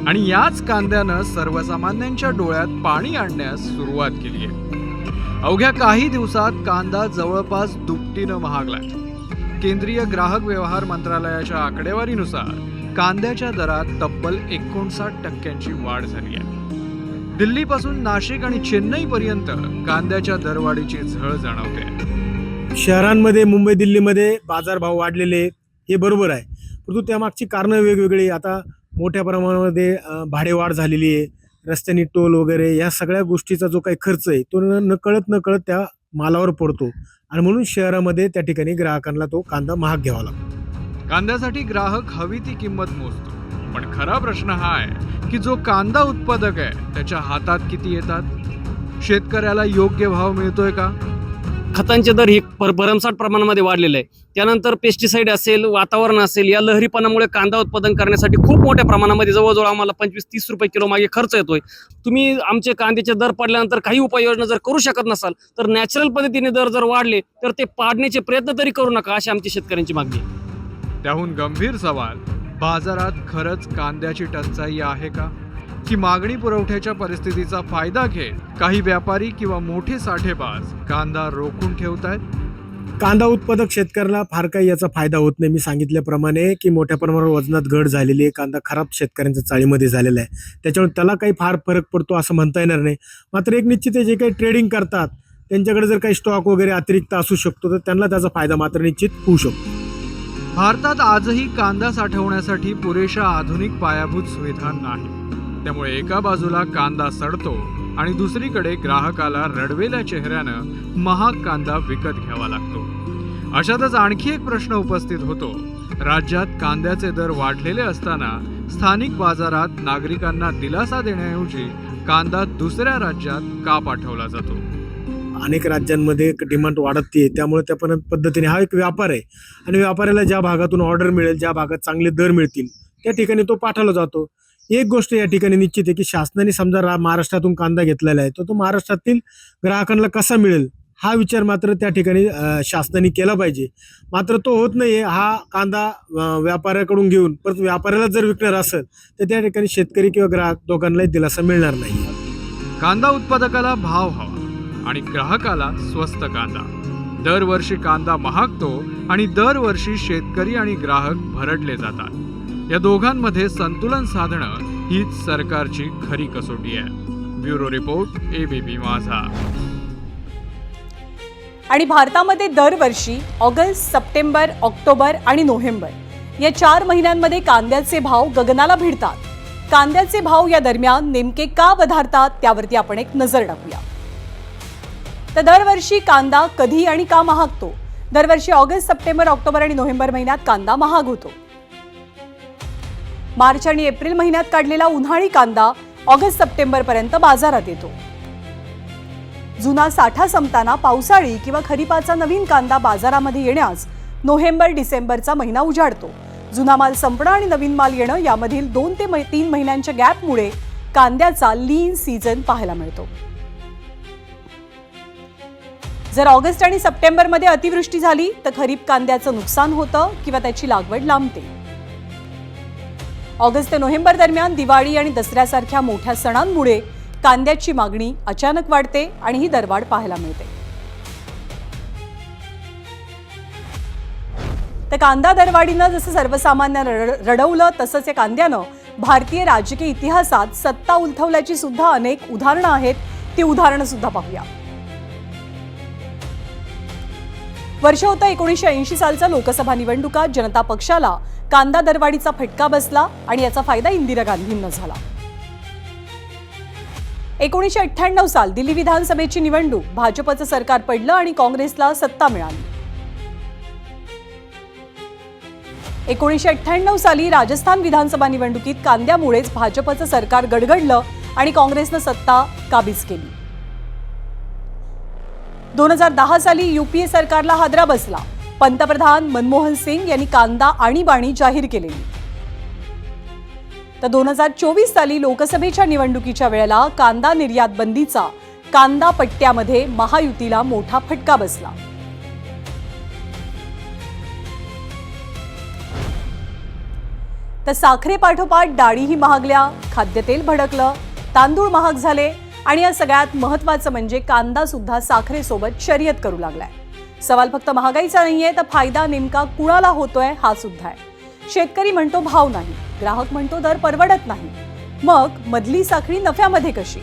आणि याच कांद्यानं सर्वसामान्यांच्या डोळ्यात पाणी आणण्यास सुरुवात केली आहे. अवघ्या काही दिवसात कांदा जवळपास दुपटीनं महागलाय. केंद्रीय ग्राहक व्यवहार मंत्रालयाच्या आकडेवारीनुसार कांद्याच्या दरात तब्बल 59% वाढ झाली आहे. दिल्लीपासून नाशिक आणि चेन्नईपर्यंत कांद्याच्या दरवाढीची झळ जाणवते. शहरांमध्ये, मुंबई, दिल्लीमध्ये बाजारभाव वाढलेले हे बरोबर आहे, परंतु त्यामागची कारणं वेगवेगळी. आता मोठ्या प्रमाणामध्ये भाडेवाढ झालेली आहे, रस्त्यानी टोल वगैरे या सगळ्या गोष्टीचा जो काही खर्च आहे तो नकळत त्या मालावर पडतो आणि म्हणून शहरामध्ये त्या ठिकाणी ग्राहकांना तो कांदा महाग घ्यावा लागतो. कांद्यासाठी ग्राहक हवी ती किंमत मोजतो, पण खरा प्रश्न हा आहे की जो कांदा उत्पादक आहे त्याच्या हातात किती येतात? शेतकऱ्याला योग्य भाव मिळतोय का? खतांचे दर हे भरमसाठ प्रमाणामध्ये वाढलेले आहे. त्यानंतर पेस्टिसाइड असेल, वातावरण असेल, या लहरीपणामुळे कांदा उत्पादन करण्यासाठी खूप मोठ्या प्रमाणामध्ये जवळजवळ आम्हाला 25-30 रुपये किलो मागे खर्च येतोय. तुम्ही आमचे कांद्याचे दर पडल्यानंतर काही उपाययोजना जर करू शकत नसाल तर नॅचरल पद्धतीने दर जर वाढले तर ते पाडण्याचे प्रयत्न तरी करू नका, अशी आमची शेतकऱ्यांची मागणी आहे. त्याहून गंभीर सवाल, बाजारात खरंच कांद्याची टंचाई आहे का, की मागणी पुरवठ्याच्या परिस्थितीचा फायदा घेत काही व्यापारी किंवा मोठे साठेबाज कांदा रोखून ठेवतायत? कांदा उत्पादक शेतकऱ्याला फार काही याचा फायदा होत नाही. मी सांगितल्याप्रमाणे की मोठ्या प्रमाणावर वजनात घट झालेली आहे, कांदा खराब शेतकऱ्यांच्या चाळीमध्ये झालेला आहे, त्याच्यामुळे त्याला काही फार फरक पडतो असं म्हणता येणार नाही. मात्र एक निश्चित आहे, जे काही ट्रेडिंग करतात त्यांच्याकडे जर काही स्टॉक वगैरे अतिरिक्त असू शकतो तर त्यांना त्याचा फायदा मात्र निश्चित होऊ शकतो. भारतात आजही कांदा साठवण्यासाठी पुरेशा आधुनिक पायाभूत सुविधा नाही. त्यामुळे एका बाजूला कांदा सडतो आणि दुसरीकडे ग्राहकाला रडवेल्या चेहऱ्यानं महाग कांदा विकत घ्यावा लागतो. अशातच आणखी एक प्रश्न उपस्थित होतो. राज्यात कांद्याचे दर वाढलेले असताना स्थानिक बाजारात नागरिकांना दिलासा देण्याऐवजी कांदा दुसऱ्या राज्यात का पाठवला जातो? अनेक राज्यांमध्ये डिमांड वाढते, त्यामुळे त्या पद्धतीने हा एक व्यापार आहे आणि व्यापाऱ्याला ज्या भागातून ऑर्डर मिळेल, ज्या भागात चांगले दर मिळतील त्या ठिकाणी तो पाठवला जातो. एक गोष्ट या ठिकाणी निश्चित आहे की शासनाने समजा महाराष्ट्रातून कांदा घेतलेला आहे तर तो महाराष्ट्रातील ग्राहकांना कसा मिळेल हा विचार मात्र त्या ठिकाणी शासनाने केला पाहिजे. मात्र तो होत नाहीये. हा कांदा व्यापाऱ्याकडून घेऊन परत व्यापाऱ्याला जर विकणार असेल तर त्या ठिकाणी शेतकरी किंवा ग्राहक दोघांनाही दिलासा मिळणार नाही. कांदा उत्पादकाला भाव हवा आणि ग्राहकाला स्वस्त कांदा. दरवर्षी कांदा महागतो आणि दरवर्षी शेतकरी आणि ग्राहक भरडले जातात. या दोघांमध्ये संतुलन साधणं हीच सरकारची खरी कसोटी आहे. ब्युरो रिपोर्ट, ABP माझा. आणि भारतामध्ये दरवर्षी ऑगस्ट, सप्टेंबर, ऑक्टोबर आणि नोव्हेंबर या 4 महिन्यांमध्ये कांद्याचे भाव गगनाला भिडतात. कांद्याचे भाव या दरम्यान नेमके का वधारतात त्यावरती आपण एक नजर टाकूया. तर दरवर्षी कांदा कधी आणि का महागतो? दरवर्षी ऑगस्ट, सप्टेंबर, ऑक्टोबर आणि नोव्हेंबर महिन्यात कांदा महाग होतो. मार्च आणि एप्रिल महिन्यात काढलेला उन्हाळी कांदा ऑगस्ट, सप्टेंबर पर्यंत बाजारात येतो. जुना साठा संपताना पावसाळी किंवा खरीपाचा नवीन कांदा बाजारामध्ये येण्यास नोव्हेंबर, डिसेंबरचा महिना उजाडतो. जुना माल संपणं आणि नवीन माल येणं यामधील 2 ते 3 महिन्यांच्या गॅपमुळे कांद्याचा लीन सीझन पाहायला मिळतो. जर ऑगस्ट आणि सप्टेंबरमध्ये अतिवृष्टी झाली तर खरीप कांद्याचं नुकसान होतं किंवा त्याची लागवड लांबते. ऑगस्ट ते नोव्हेंबर दरम्यान दिवाळी आणि दसऱ्यासारख्या मोठ्या सणांमुळे कांद्याची मागणी अचानक वाढते आणि ही दरवाढ पाहायला मिळते. तर कांदा दरवाढीनं जसं सर्वसामान्यांना रडवलं तसंच या कांद्यानं भारतीय राजकीय इतिहासात सत्ता उलथवल्याची सुद्धा अनेक उदाहरणं आहेत. ती उदाहरणं सुद्धा पाहूया. वर्ष होतं 1980 सालच्या लोकसभा निवडणुकात जनता पक्षाला कांदा दरवाढीचा फटका बसला आणि याचा फायदा इंदिरा गांधींना झाला. 1998 साल दिल्ली विधानसभेची निवडणूक, भाजपचं सरकार पडलं आणि काँग्रेसला सत्ता मिळाली. 1998 साली राजस्थान विधानसभा निवडणुकीत कांद्यामुळेच भाजपचं सरकार गडगडलं आणि काँग्रेसनं सत्ता काबीज केली. 2010 साली UPA सरकारला हादरा बसला. पंतप्रधान मनमोहन सिंग यांनी कांदा आणीबाणी जाहीर केलेली. तर 2024 साली लोकसभेच्या निवडणुकीच्या वेळेला कांदा निर्यात बंदीचा कांदा पट्ट्यामध्ये महायुतीला मोठा फटका बसला. तर साखरेपाठोपाठ डाळीही महागल्या, खाद्यतेल भडकलं, तांदूळ महाग झाले आणि या सगळ्यात महत्त्वाचं म्हणजे कांदा सुद्धा साखरेसोबत शर्यत करू लागलाय. सवाल फक्त महागाईचा नाहीये तर फायदा नेमका कुणाला होतोय हा सुद्धा आहे. शेतकरी म्हणतो भाव नाही, ग्राहक म्हणतो दर परवडत नाही. मग मधली साखळी नफ्यामध्ये कशी?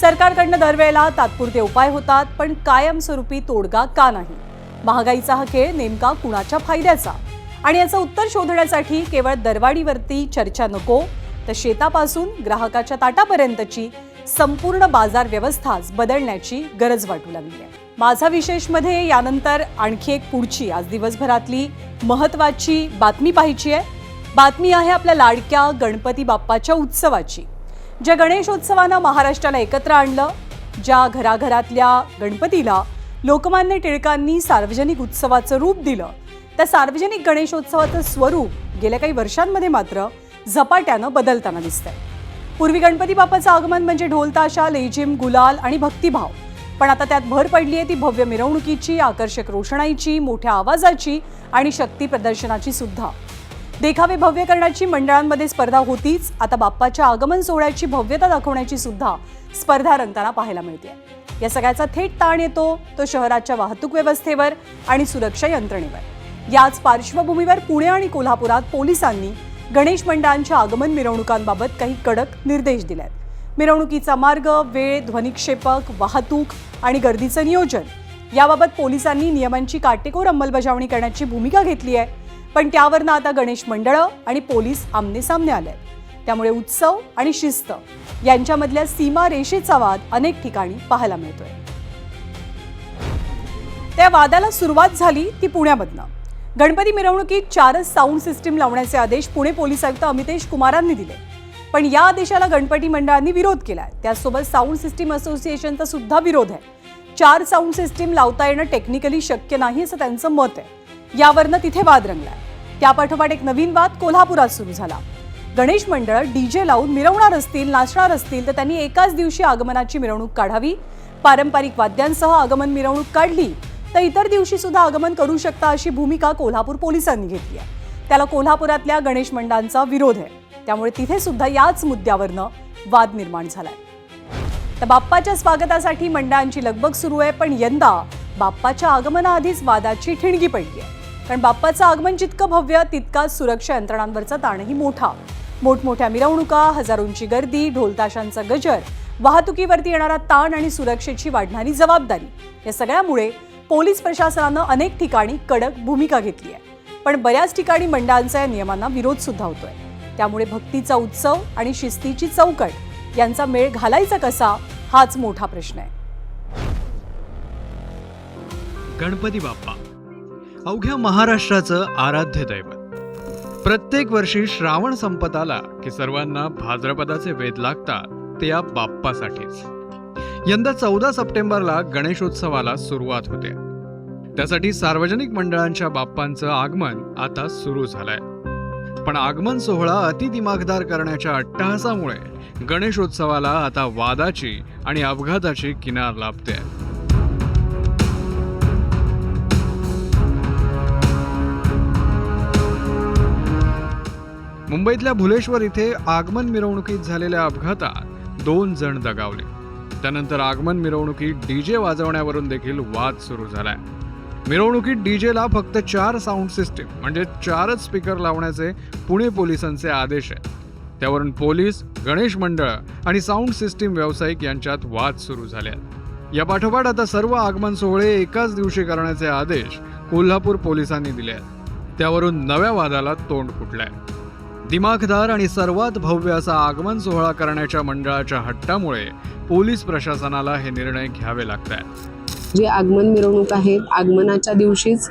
सरकारकडनं दरवेळेला तात्पुरते उपाय होतात पण कायमस्वरूपी तोडगा का नाही? महागाईचा हा खेळ नेमका कुणाच्या फायद्याचा? आणि याचं उत्तर शोधण्यासाठी केवळ दरवाढीवरती चर्चा नको तर शेतापासून ग्राहकाच्या ताटापर्यंतची संपूर्ण बाजार व्यवस्थाच बदलण्याची गरज वाटू लागली आहे. माझा विशेषमध्ये यानंतर आणखी एक पुढची आज दिवसभरातली महत्त्वाची बातमी पाहायची आहे. बातमी आहे आपल्या लाडक्या गणपती बाप्पाच्या उत्सवाची. ज्या गणेशोत्सवानं महाराष्ट्राला एकत्र आणलं, ज्या घराघरातल्या गणपतीला लोकमान्य टिळकांनी सार्वजनिक उत्सवाचं रूप दिलं, त्या सार्वजनिक गणेशोत्सवाचं स्वरूप गेल्या काही वर्षांमध्ये मात्र झपाट्यानं बदलताना दिसतंय. पूर्वी गणपती बाप्पाचं आगमन म्हणजे ढोल ताशा, लेझिम, गुलाल आणि भक्तिभाव. पण आता त्यात भर पडली आहे ती भव्य मिरवणुकीची, आकर्षक रोषणाईची, मोठ्या आवाजाची आणि शक्ती प्रदर्शनाची सुद्धा. देखावे भव्य करण्याची मंडळांमध्ये स्पर्धा होतीच, आता बाप्पाच्या आगमन सोहळ्याची भव्यता दाखवण्याची सुद्धा स्पर्धा रंगताना पाहायला मिळते. या सगळ्याचा थेट ताण येतो तो शहराच्या वाहतूक व्यवस्थेवर आणि सुरक्षा यंत्रणेवर. याच पार्श्वभूमीवर पुणे आणि कोल्हापुरात पोलिसांनी गणेश मंडळांच्या आगमन मिरवणुकांबाबत काही कडक निर्देश दिलेत. मिरवणुकीचा मार्ग, वेळ, ध्वनिक्षेपक, वाहतूक आणि गर्दीचं नियोजन याबाबत पोलिसांनी नियमांची काटेकोर अंमलबजावणी करण्याची भूमिका घेतली आहे. पण त्यावरनं आता गणेश मंडळं आणि पोलीस आमनेसामने आले. त्यामुळे उत्सव आणि शिस्त यांच्यामधल्या सीमा रेषेचा वाद अनेक ठिकाणी पाहायला मिळतोय. त्या वादाला सुरुवात झाली ती पुण्यामधनं. गणपती मिरवणुकीत 4च साऊंड सिस्टीम लावण्याचे आदेश पुणे पोलीस आयुक्त अमितेश कुमारांनी दिले. पण या आदेशाला गणपती मंडळांनी विरोध केलाय. त्यासोबत साऊंड सिस्टीम असोसिएशनचा सुद्धा विरोध आहे. 4 साऊंड सिस्टीम लावता येणं टेक्निकली शक्य नाही असं त्यांचं मत आहे. यावरनं तिथे वाद रंगलाय. त्यापाठोपाठ एक नवीन वाद कोल्हापुरात सुरू झाला. गणेश मंडळ डीजे लावून मिरवणार असतील, नाचणार असतील तर त्यांनी एकाच दिवशी आगमनाची मिरवणूक काढावी. पारंपरिक वाद्यांसह आगमन मिरवणूक काढली तर इतर दिवशी सुद्धा आगमन करू शकता अशी भूमिका कोल्हापूर पोलिसांनी घेतली आहे. त्याला कोल्हापुरातल्या गणेश मंडळांचा विरोध आहे. त्यामुळे तिथे सुद्धा याच मुद्द्यावरनं वाद निर्माण झालाय. तर बाप्पाच्या स्वागतासाठी मंडळांची लगबग सुरू आहे. पण यंदा बाप्पाच्या आगमनाआधीच वादाची ठिणगी पडली आहे. कारण बाप्पाचं आगमन जितकं भव्य तितकाच सुरक्षा यंत्रणांवरचा ताणही मोठा. मोठमोठ्या मिरवणुका, हजारोंची गर्दी, ढोलताशांचा गजर, वाहतुकीवरती येणारा ताण आणि सुरक्षेची वाढणारी जबाबदारी या सगळ्यामुळे पोलीस प्रशासनानं अनेक ठिकाणी कडक भूमिका घेतली आहे. पण बऱ्याच ठिकाणी मंडळांचा या नियमांना विरोध सुद्धा होतोय. त्यामुळे भक्तीचा उत्सव आणि शिस्तीची चौकट यांचा मेळ घालायचा कसा, हाच मोठा प्रश्न आहे. गणपती बाप्पा अवघ्या महाराष्ट्राचं आराध्य दैवत. प्रत्येक वर्षी श्रावण संपत आला की सर्वांना भाद्रपदाचे वेध लागतात ते या बाप्पासाठीच. यंदा 14 सप्टेंबरला गणेशोत्सवाला सुरुवात होते. त्यासाठी सार्वजनिक मंडळांच्या बाप्पांचं आगमन आता सुरू झालंय. पण आगमन सोहळा अति दिमाखदार करण्याच्या अट्टहासामुळे गणेशोत्सवाला आता वादाची आणि अपघाताची किनार लाभते. मुंबईतल्या भुलेश्वर इथे आगमन मिरवणुकीत झालेल्या अपघातात 2 जण दगावले. त्यानंतर आगमन मिरवणुकीत डीजे वाजवण्यावरून देखील वाद सुरू झालाय. मिरवणुकीत डीजेला फक्त 4 साऊंड सिस्टीम म्हणजे 4च स्पीकर लावण्याचे पुणे पोलिसांचे आदेश आहेत. त्यावरून पोलीस, गणेश मंडळ आणि साऊंड सिस्टीम व्यावसायिक यांच्यात वाद सुरू झाले आहेत. या पाठोपाठ आता सर्व आगमन सोहळे एकाच दिवशी करण्याचे आदेश कोल्हापूर पोलिसांनी दिले आहेत. त्यावरून नव्या वादाला तोंड फुटलंय. दिमाखदार आणि सर्वात भव्य असा आगमन सोहळा करण्याच्या मंडळाच्या हट्टामुळे पोलीस प्रशासनाला हे निर्णय घ्यावे लागत आहेत. जे आगमन मिरवणूक आहेत, आगमनाच्या दिवशीच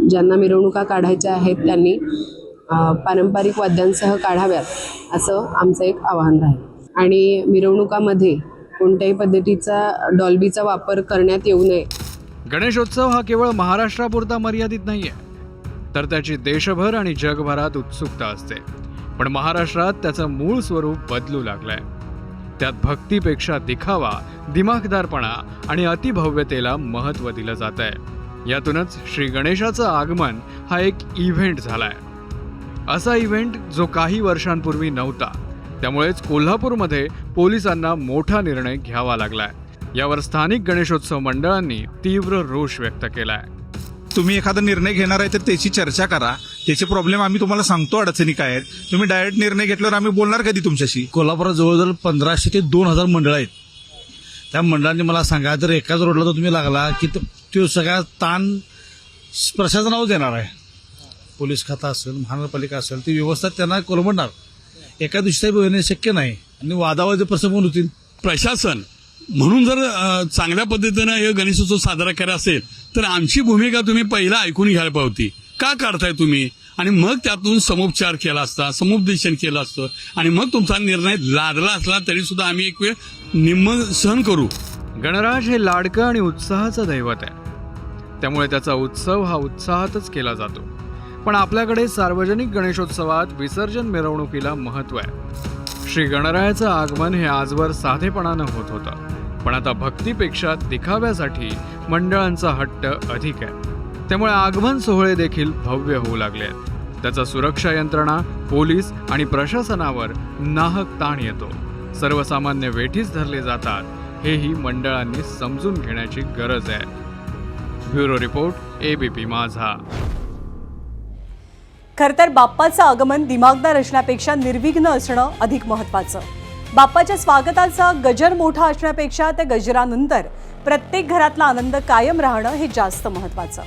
ज्यांना मिरवणुका काढायच्या आहेत त्यांनी पारंपरिक वाद्यांसह काढाव्यात असं आमचं एक आवाहन राहील. आणि मिरवणुकामध्ये कोणत्याही पद्धतीचा डॉल्बीचा वापर करण्यात येऊ नये. गणेशोत्सव हा केवळ महाराष्ट्रापुरता मर्यादित नाहीये, तर त्याची देशभर आणि जगभरात उत्सुकता असते. पण महाराष्ट्रात त्याचं मूळ स्वरूप बदलू लागलंय. त्यात भक्तीपेक्षा दिखावा, दिमाखदारपणा आणि अतिभव्यतेला महत्त्व दिलं जात आहे. यातूनच श्री गणेशाचं आगमन हा एक इव्हेंट झालाय. असा इव्हेंट जो काही वर्षांपूर्वी नव्हता. त्यामुळेच कोल्हापूरमध्ये पोलिसांना मोठा निर्णय घ्यावा लागलाय. यावर स्थानिक गणेशोत्सव मंडळांनी तीव्र रोष व्यक्त केलाय. तुम्ही एखादा निर्णय घेणार आहे तर त्याची चर्चा करा. त्याचे प्रॉब्लेम आम्ही तुम्हाला सांगतो, अडचणी काय आहेत. तुम्ही डायरेक्ट निर्णय घेतल्यावर आम्ही बोलणार कधी तुमच्याशी. कोल्हापुरात जवळजवळ 1500 ते 2000 मंडळ आहेत. त्या मंडळांनी मला सांगा, जर एकाच रोडला तर तुम्ही लागला की तो सगळा ताण प्रशासनावर देणार आहे. पोलीस खाता असेल, महानगरपालिका असेल, ती व्यवस्था त्यांना कोलमडणार. एका दिवशी होणे शक्य नाही आणि वादावादी प्रसंग पण होतील. प्रशासन म्हणून जर चांगल्या पद्धतीनं हे गणेशोत्सव साजरा करायचा असेल तर आमची भूमिका तुम्ही पहिला ऐकून घ्यायला पाहिजे. का काढताय तुम्ही, आणि मग त्यातून समुपचार केला असता, समुपदेशन केलं असतं आणि मग तुमचा निर्णय लादला असला तरी सुद्धा आम्ही एक वेळ निम्म सहन करू. गणराज हे लाडकं आणि उत्साहाचं दैवत आहे. त्यामुळे त्याचा उत्सव हा उत्साहातच केला जातो. पण आपल्याकडे सार्वजनिक गणेशोत्सवात विसर्जन मिरवणुकीला महत्त्व आहे. श्री गणरायाचं आगमन हे आजवर साधेपणानं होत होतं. पण आता भक्तीपेक्षा दिखाव्यासाठी मंडळांचा हट्ट अधिक आहे. त्यामुळे आगमन सोहळे देखील भव्य होऊ लागले आहेत. त्याचा सुरक्षा यंत्रणा, पोलीस आणि प्रशासनावर नाहक ताण येतो. सर्वसामान्य वेठीस धरले जातात. हेही मंडळांनी समजून घेण्याची गरज आहे. ब्युरो रिपोर्ट, ABP माझा. खरं तर बाप्पाचं आगमन दिमागदार असण्यापेक्षा निर्विघ्न असणं अधिक महत्त्वाचं. बाप्पाच्या स्वागताचा गजर मोठा असण्यापेक्षा त्या गजरानंतर प्रत्येक घरातला आनंद कायम राहणं हे जास्त महत्त्वाचं.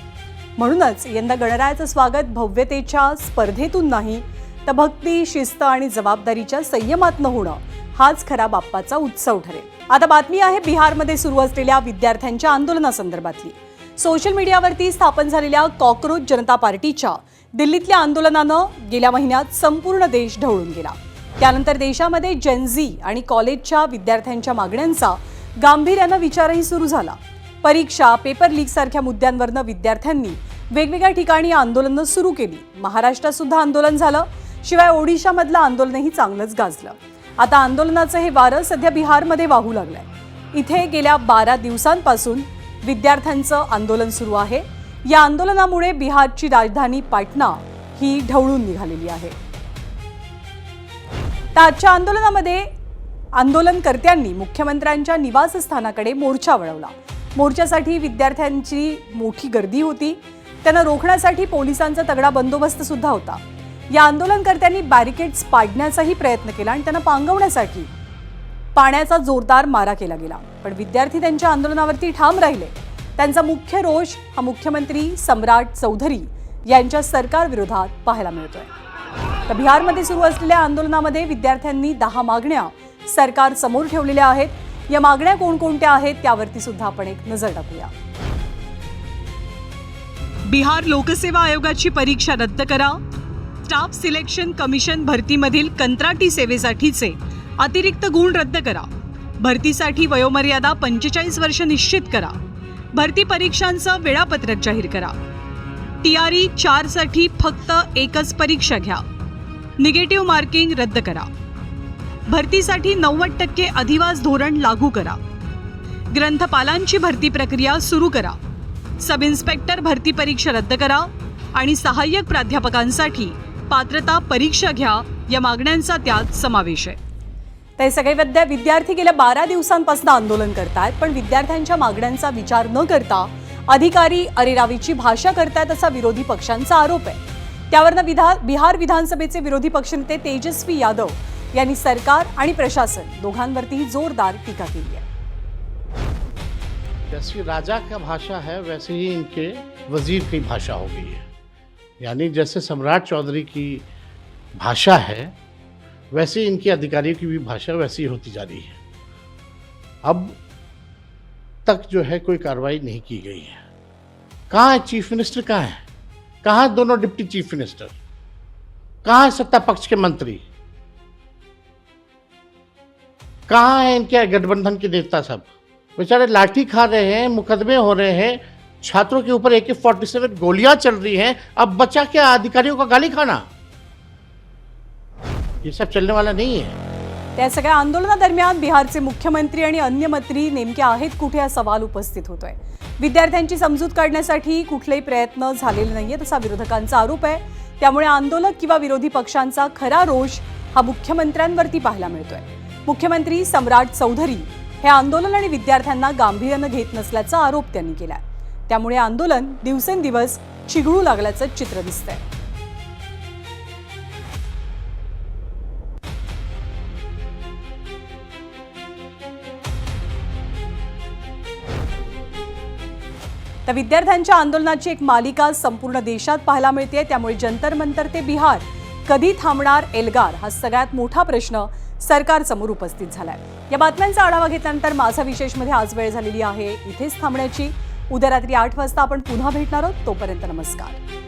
म्हणूनच यंदा गणरायाचं स्वागत भव्यतेच्या स्पर्धेतून नाही, तर भक्ती, शिस्त आणि जबाबदारीच्या संयमातनं होणं हाच खरा बाप्पाचा उत्सव ठरेल. आता बातमी आहे बिहारमध्ये सुरू असलेल्या विद्यार्थ्यांच्या आंदोलनासंदर्भातली. सोशल मीडियावरती स्थापन झालेल्या कॉकरोच जनता पार्टीच्या दिल्लीतल्या आंदोलनानं गेल्या महिन्यात संपूर्ण देश ढवळून गेला. त्यानंतर देशामध्ये जेनझी आणि कॉलेजच्या विद्यार्थ्यांच्या मागण्यांचा गांभीर्यानं विचारही सुरू झाला. परीक्षा, पेपर लीक सारख्या मुद्द्यांवरनं विद्यार्थ्यांनी वेगवेगळ्या ठिकाणी आंदोलनं सुरू केली. महाराष्ट्रात सुद्धा आंदोलन झालं. शिवाय ओडिशामधलं आंदोलनही चांगलंच गाजलं. आता आंदोलनाचं हे वारं सध्या बिहारमध्ये वाहू लागलंय. इथे गेल्या 12 दिवसांपासून विद्यार्थ्यांचं आंदोलन सुरू आहे. या आंदोलनामुळे बिहारची राजधानी पाटणा ही ढवळून निघालेली आहे. आजच्या आंदोलनामध्ये आंदोलनकर्त्यांनी मुख्यमंत्र्यांच्या निवासस्थानाकडे मोर्चा वळवला. मोर्चासाठी विद्यार्थ्यांची मोठी गर्दी होती. त्यांना रोखण्यासाठी पोलिसांचा तगडा बंदोबस्त सुद्धा होता. या आंदोलनकर्त्यांनी बॅरिकेड्स पाडण्याचाही प्रयत्न केला आणि त्यांना पांगवण्यासाठी पाण्याचा जोरदार मारा केला गेला. पण विद्यार्थी त्यांच्या आंदोलनावरती ठाम राहिले. त्यांचा मुख्य रोष हा मुख्यमंत्री सम्राट चौधरी यांच्या सरकारविरोधात पाहायला मिळतोय. तर बिहारमध्ये सुरू असलेल्या आंदोलनामध्ये विद्यार्थ्यांनी 10 मागण्या सरकार समोर ठेवलेल्या आहेत. या मागण्या कोणकोणत्या आहेत त्यावरती सुद्धा आपण एक नजर टाकूया. बिहार लोकसेवा आयोगाची परीक्षा रद्द करा. स्टाफ सिलेक्शन कमिशन भरतीमधील कंत्राटी सेवेसाठीचे अतिरिक्त गुण रद्द करा. भरतीसाठी वयोमर्यादा 45 वर्ष निश्चित करा. भरती परीक्षांचं वेळापत्रक जाहीर करा. TRE 4 साठी फक्त एकच परीक्षा घ्या. निगेटिव्ह मार्किंग रद्द करा. भरतीसाठी 90% अधिवास धोरण लागू करा. ग्रंथपालांची भरती प्रक्रिया सुरू करा. सब इन्स्पेक्टर भरती परीक्षा रद्द करा आणि सहाय्यक प्राध्यापकांसाठी पात्रता परीक्षा घ्या या मागण्यांचा त्यात समावेश आहे. ते सगळे विद्यार्थी गेल्या 12 दिवसांपासून आंदोलन करतायत. पण विद्यार्थ्यांच्या मागण्यांचा विचार न करता अधिकारी अरेरावीची भाषा करतायत असा विरोधी पक्षांचा आरोप आहे. त्यावरनं बिहार विधानसभेचे विरोधी पक्षनेते तेजस्वी यादव यांनी सरकार आणि प्रशासन दोघांवरतीही जोरदार टीका केली आहे. जैसी राजा का भाषा है वैसे ही इनके वजीर की भाषा हो गई है. यानी जैसे सम्राट चौधरी की भाषा है वैसे इनके अधिकारियों की भी भाषा वैसी होती जा रही है. अब तक जो है कोई कार्रवाई नहीं की गई है. कहाँ है चीफ मिनिस्टर, कहाँ है, कहाँ है दोनों डिप्टी चीफ मिनिस्टर, कहाँ है सत्ता पक्ष के मंत्री, कहाँ है इनके गठबंधन के नेता? सब बेचारे लाठी खा रहे हैं, मुकदमे हो रहे हैं, छात्रों के ऊपर AK-47 गोलियां चल रही हैं. अब बचा क्या अधिकारियों का गाली खाना? ये सब चलने वाला नहीं है. त्या सगळ्या आंदोलनादरम्यान बिहारचे मुख्यमंत्री आणि अन्य मंत्री नेमके आहेत कुठे हा सवाल उपस्थित होतोय. विद्यार्थ्यांची समजूत काढण्यासाठी कुठलेही प्रयत्न झालेले नाहीयेत असा विरोधकांचा आरोप आहे. त्यामुळे आंदोलक किंवा विरोधी पक्षांचा खरा रोष हा मुख्यमंत्र्यांवरती पाहायला मिळतोय. मुख्यमंत्री सम्राट चौधरी हे आंदोलन आणि विद्यार्थ्यांना गांभीर्यानं घेत नसल्याचा आरोप त्यांनी केलाय. त्यामुळे आंदोलन दिवसेंदिवस चिघळू लागल्याचं चित्र दिसतंय. तर विद्यार्थ्यांच्या आंदोलनाची एक मालिका संपूर्ण देशात पाहायला मिळते. त्यामुळे जंतर मंतर ते बिहार कधी थांबणार एल्गार हा सगळ्यात मोठा प्रश्न सरकारसमोर उपस्थित झालाय. या बातम्यांचा आढावा घेतल्यानंतर माझा विशेषमध्ये आज वेळ झालेली आहे इथेच थांबण्याची. उद्या रात्री 8 वाजता आपण पुन्हा भेटणार आहोत. तोपर्यंत नमस्कार.